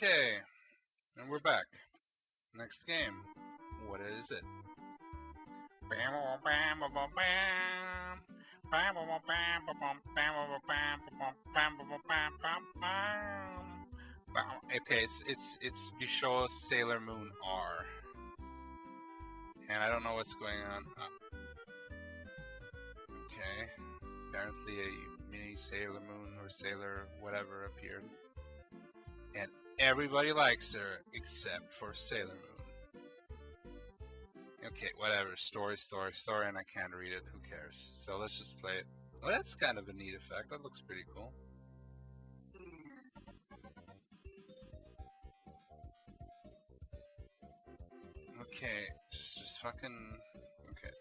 Okay, and we're back. Next game. What is it? Okay, it's Bishoujo Sailor Moon R. And I don't know what's going on. Okay. Apparently a mini Sailor Moon or Sailor whatever appeared. And everybody likes her except for Sailor Moon. Okay, whatever. Story, and I can't read it. Who cares? So let's just play it. Oh, that's kind of a neat effect. That looks pretty cool. Okay, just fucking... Okay.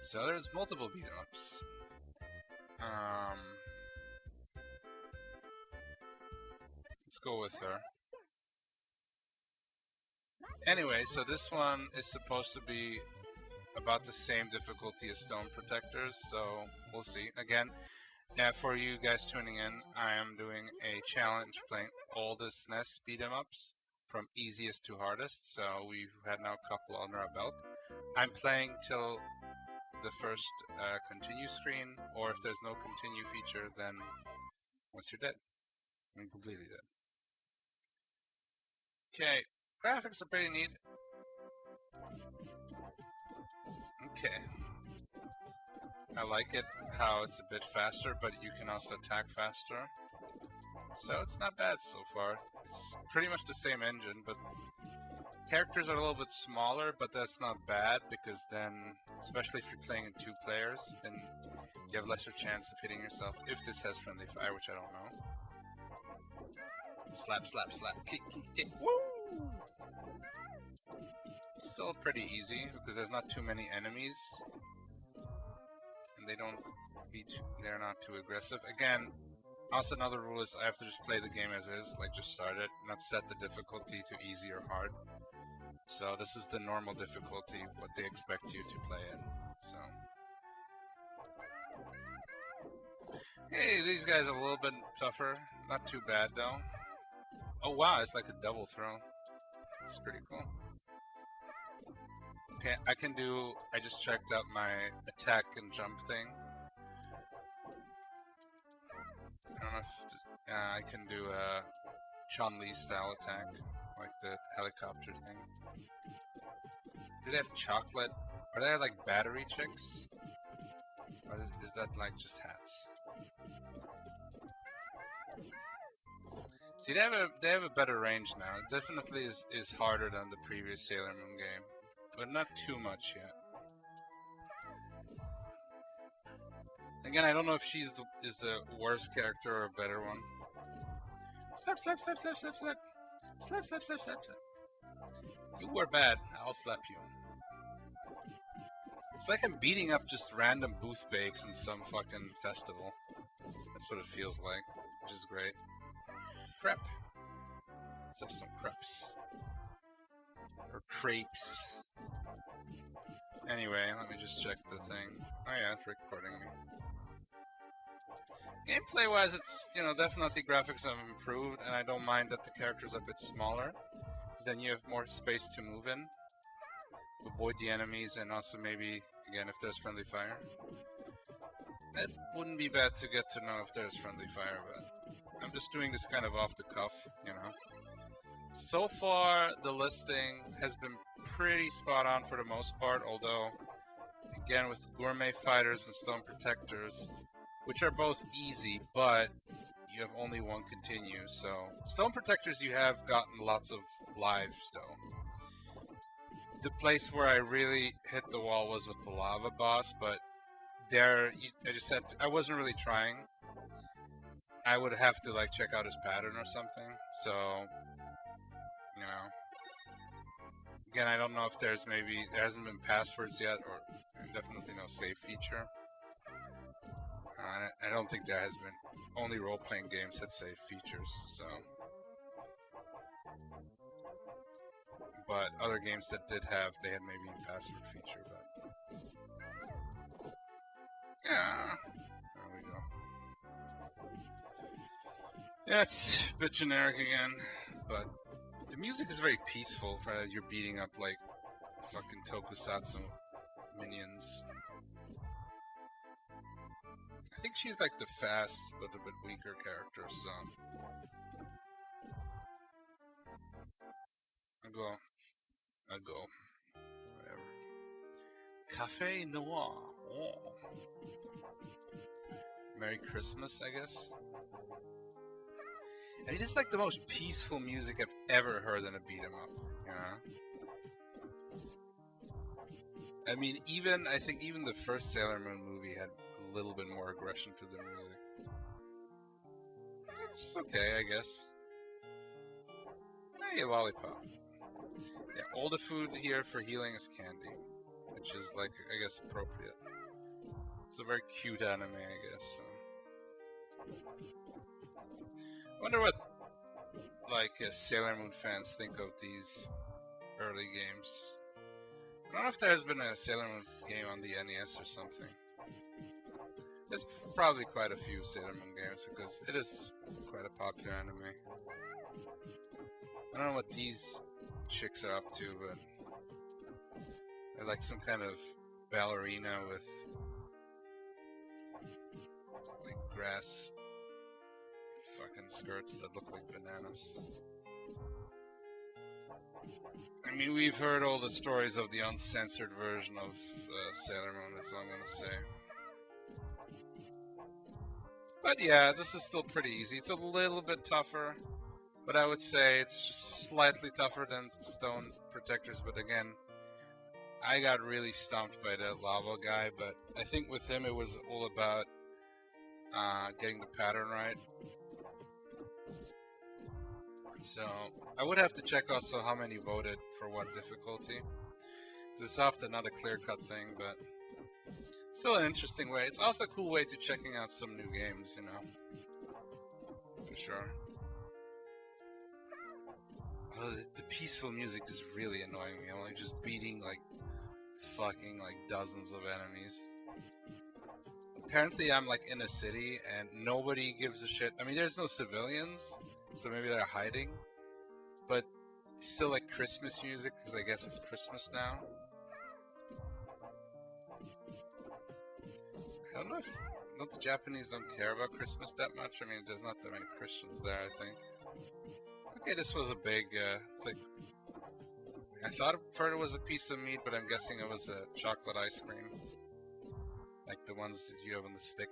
So there's multiple beat-em-ups. Let's go with her. Anyway, so this one is supposed to be about the same difficulty as Stone Protectors, so we'll see. Again, for you guys tuning in, I am doing a challenge playing all the Snes beat-em-ups from easiest to hardest, so we've had now a couple under our belt. I'm playing till the first continue screen, or if there's no continue feature, then once you're dead, I'm completely dead. Okay, graphics are pretty neat. Okay. I like it how it's a bit faster, but you can also attack faster. So it's not bad so far. It's pretty much the same engine, but characters are a little bit smaller, but that's not bad because then, especially if you're playing in 2 players, then you have lesser chance of hitting yourself if this has friendly fire, which I don't know. Slap, slap, slap, kick, kick, kick, woo! Still pretty easy because there's not too many enemies. And they're not too aggressive. Again, also another rule is I have to just play the game as is, like just start it, not set the difficulty to easy or hard. So this is the normal difficulty, what they expect you to play in. So, hey, these guys are a little bit tougher. Not too bad though. Oh wow, it's like a double throw. It's pretty cool. Okay, I just checked out my attack and jump thing. I don't know if I can do a Chun-Li style attack, like the helicopter thing. Do they have chocolate? Are they like battery chicks? Or is that like just hats? See, they have a better range now. It definitely is harder than the previous Sailor Moon game, but not too much yet. Again, I don't know if she's is the worst character or a better one. Slap, slap, slap, slap, slap, slap. Slap, slap, slap, slap, slap. You were bad. I'll slap you. It's like I'm beating up just random booth bakes in some fucking festival. That's what it feels like, which is great. Crepe. Let's have some crepes. Or crepes. Anyway, let me just check the thing. Oh yeah, it's recording me. Gameplay-wise, it's, definitely graphics have improved, and I don't mind that the characters are a bit smaller, because then you have more space to move in, avoid the enemies, and also maybe, again, if there's friendly fire. It wouldn't be bad to get to know if there's friendly fire, but I'm just doing this kind of off the cuff, So far, the listing has been pretty spot on for the most part, although, again, with Gourmet Fighters and Stone Protectors, which are both easy, but you have only one continue, so... Stone Protectors you have gotten lots of lives, though. The place where I really hit the wall was with the lava boss, but there, I wasn't really trying. I would have to, check out his pattern or something, so... Again, I don't know if there hasn't been passwords yet, or definitely no save feature. I don't think there has been. Only role-playing games had save features, so. But other games that did have, they had maybe a password feature, but. Yeah. There we go. Yeah, it's a bit generic again, but the music is very peaceful for you're beating up like fucking tokusatsu minions. I think she's like the fast but a bit weaker character, so I'll go. Whatever. Cafe Noir. Oh. Merry Christmas, I guess. It is like the most peaceful music I've ever heard in a beat 'em up. You know? I mean, I think even the first Sailor Moon movie had a little bit more aggression to the music. It's okay, I guess. Hey, lollipop. Yeah, all the food here for healing is candy, which is like, I guess, appropriate. It's a very cute anime, I guess. So. I wonder what like Sailor Moon fans think of these early games. I don't know if there has been a Sailor Moon game on the NES or something. There's probably quite a few Sailor Moon games because it is quite a popular anime. I don't know what these chicks are up to, but they're like some kind of ballerina with like grass fucking skirts that look like bananas. I mean, we've heard all the stories of the uncensored version of Sailor Moon, that's all I'm gonna say. But yeah, this is still pretty easy. It's a little bit tougher, but I would say it's just slightly tougher than Stone Protectors. But again, I got really stumped by that lava guy, but I think with him it was all about getting the pattern right. So I would have to check also how many voted for what difficulty. It's often not a clear-cut thing, but still an interesting way. It's also a cool way to checking out some new games, you know, for sure. Oh, the peaceful music is really annoying me. I'm like just beating like fucking like dozens of enemies. Apparently I'm like in a city and nobody gives a shit. I mean, there's no civilians, so maybe they're hiding, but still like Christmas music because I guess it's Christmas now. I don't know if the Japanese don't care about Christmas that much. I mean, there's not that many Christians there, I think. Okay, this was a big, it's like, I thought it was a piece of meat, but I'm guessing it was a chocolate ice cream. Like the ones that you have on the stick.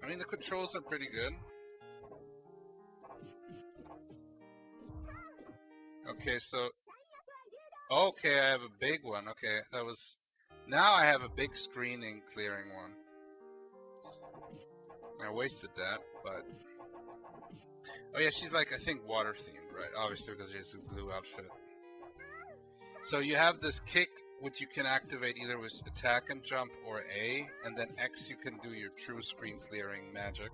I mean, the controls are pretty good. Okay, so... Okay, I have a big one. Okay, that was... Now I have a big screening clearing one. I wasted that, but... Oh yeah, she's like, I think, water themed, right? Obviously, because she has a blue outfit. So you have this kick, which you can activate either with attack and jump or A, and then X you can do your true screen clearing magic,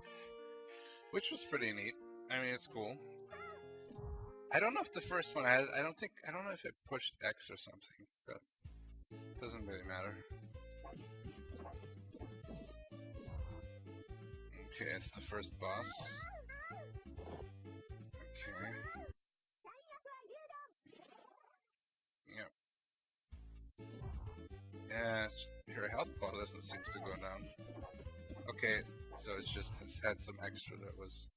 which was pretty neat. I mean, it's cool. I don't know if the first one I don't know if it pushed X or something, but it doesn't really matter. Okay, it's the first boss. Okay. Yep. Yeah, her health bar doesn't seem to go down. Okay, so it's had some extra that was...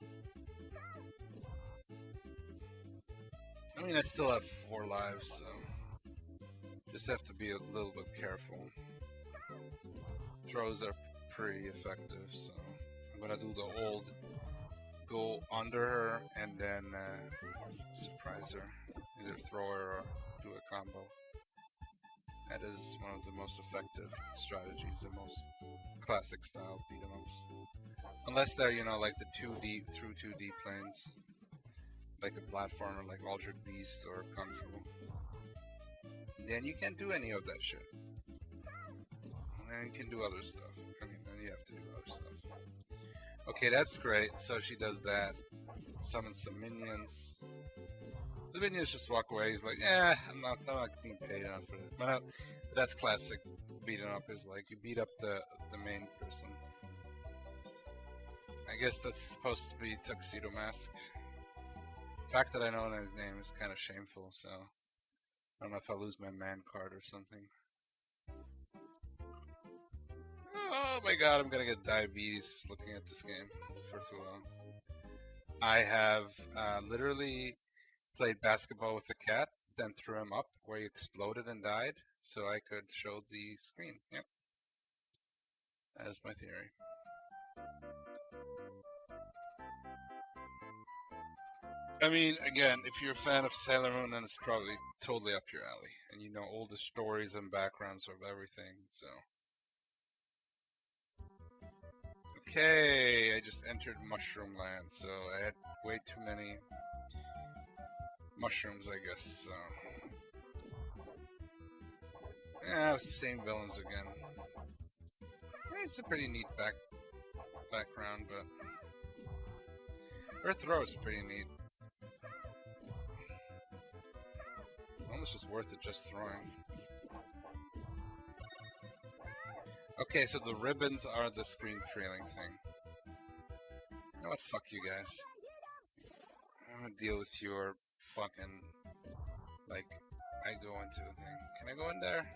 I mean, I still have 4 lives, so... Just have to be a little bit careful. Throws are pretty effective, so... I'm gonna do the old... Go under her, and then surprise her. Either throw her or do a combo. That is one of the most effective strategies, the most classic style beat 'em ups. Unless they're, you know, like the 2D through 2D planes. Like a platformer like Altered Beast or Kung Fu. Then you can't do any of that shit. And you can do other stuff. I mean, then you have to do other stuff. Okay, that's great. So she does that. Summons some minions. the minions just walk away. He's like, yeah, I'm not being paid enough for this. But that's classic beating up, is like you beat up the main person. I guess that's supposed to be Tuxedo Mask. The fact that I know his name is kind of shameful, so I don't know if I'll lose my man card or something. Oh my god, I'm gonna get diabetes looking at this game for too long. I have literally played basketball with a cat, then threw him up where he exploded and died, so I could show the screen. Yep. That is my theory. I mean, again, if you're a fan of Sailor Moon, then it's probably totally up your alley, and you know all the stories and backgrounds of everything, so. Okay, I just entered Mushroom Land, so I had way too many mushrooms, I guess, so. Yeah, it's the same villains again. It's a pretty neat background, but her throw is pretty neat. Almost just worth it just throwing. Okay, so the ribbons are the screen trailing thing. You know what? Fuck you guys. I'm gonna deal with your fucking, like, I go into a thing. Can I go in there?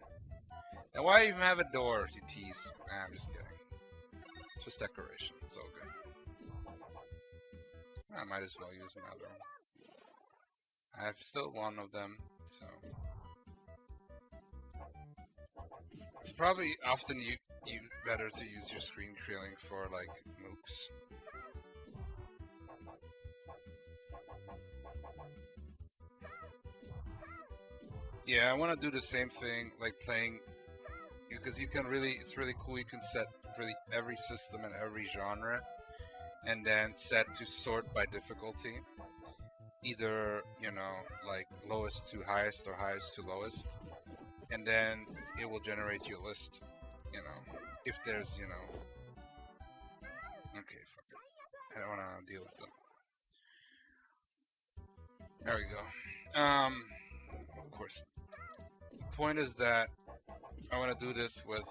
And why even have a door, you tease? Nah, I'm just kidding. It's just decoration. It's all good. I might as well use another one. I have still one of them, so. It's probably often you better to use your screen trailing for, like, mooks. Yeah, I want to do the same thing, like playing, because you can really, it's really cool, you can set really every system and every genre, and then set to sort by difficulty, either, you know, like lowest to highest or highest to lowest, and then it will generate you a list, you know, if there's, you know, okay, fuck it, I don't want to deal with them. There we go. Of course. The point is that I want to do this with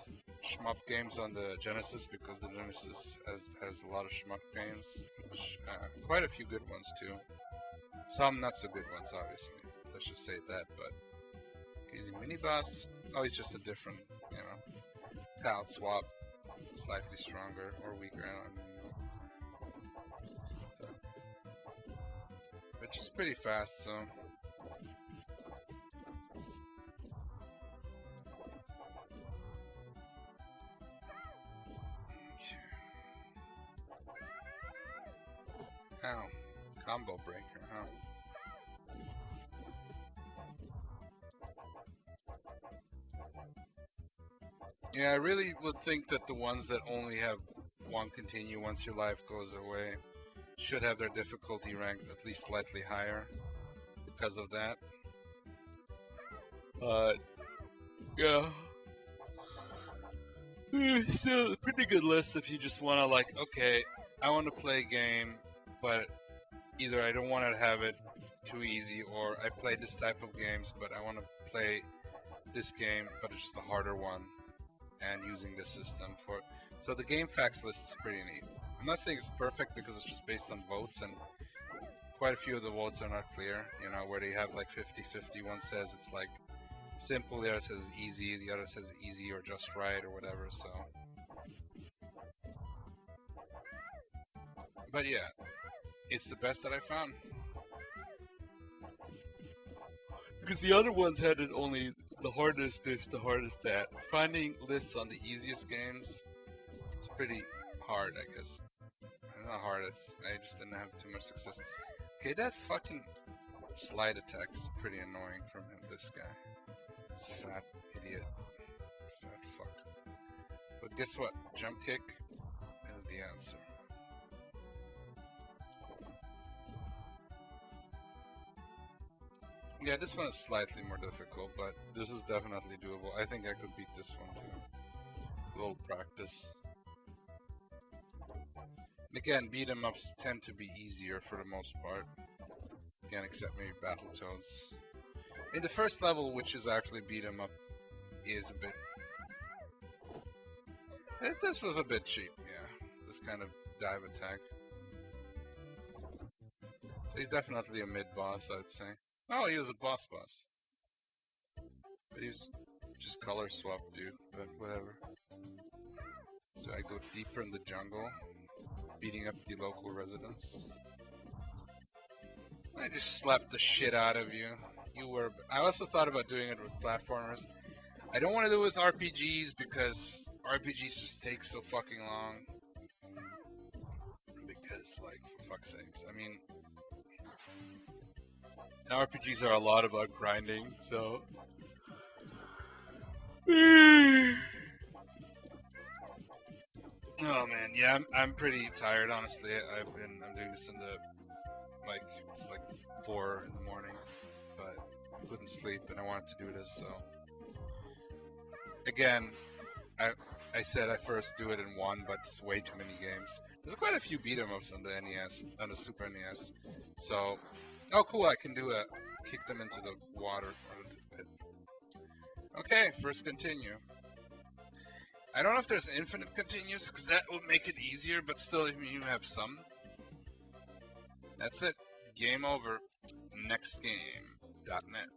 shmup games on the Genesis, because the Genesis has a lot of shmup games, which, quite a few good ones too. Some not so good ones, obviously. Let's just say that. But using Miniboss, oh, he's just a different, you know, palette swap, slightly stronger or weaker. I don't know. So, which is pretty fast, so. Ow. Combo breaker, huh? Yeah, I really would think that the ones that only have one continue once your life goes away should have their difficulty ranked at least slightly higher because of that. But, yeah. Still a pretty good list if you just want to, like, okay, I want to play a game, but either I don't want to have it too easy, or I play this type of games, but I want to play this game, but it's just a harder one, and using this system for. So the game facts list is pretty neat. I'm not saying it's perfect because it's just based on votes, and quite a few of the votes are not clear, you know, where they have like 50-50. One says it's like simple, the other says easy, the other says easy or just right or whatever, so. But yeah, it's the best that I found. Because the other ones had it only the hardest this, the hardest that. Finding lists on the easiest games is pretty hard, I guess. Not hard, I just didn't have too much success. Okay, that fucking slide attack is pretty annoying from him, this guy. This fat idiot. Fat fuck. But guess what? Jump kick is the answer. Yeah, this one is slightly more difficult, but this is definitely doable. I think I could beat this one too. A little practice. And again, beat 'em ups tend to be easier for the most part. Again, except maybe Battletoads. In the first level, which is actually beat 'em up, is a bit. This was a bit cheap, yeah. This kind of dive attack. So he's definitely a mid-boss, I'd say. Oh, he was a boss. But he's just color swap, dude. But whatever. So I go deeper in the jungle, beating up the local residents. I just slapped the shit out of you. You were. I also thought about doing it with platformers. I don't want to do it with RPGs because RPGs just take so fucking long. Because, like, for fuck's sakes, I mean, RPGs are a lot about grinding, so. Oh man, yeah, I'm pretty tired, honestly. I'm doing this in the, like, it's like 4 in the morning, but I couldn't sleep and I wanted to do this, so. Again, I said I first do it in one, but it's way too many games. There's quite a few beat 'em ups on the NES, on the Super NES. So, oh cool, I can do a kick them into the water or into the pit. Okay, first continue. I don't know if there's infinite continues, because that would make it easier, but still, if you have some. That's it. Game over. Next game.net.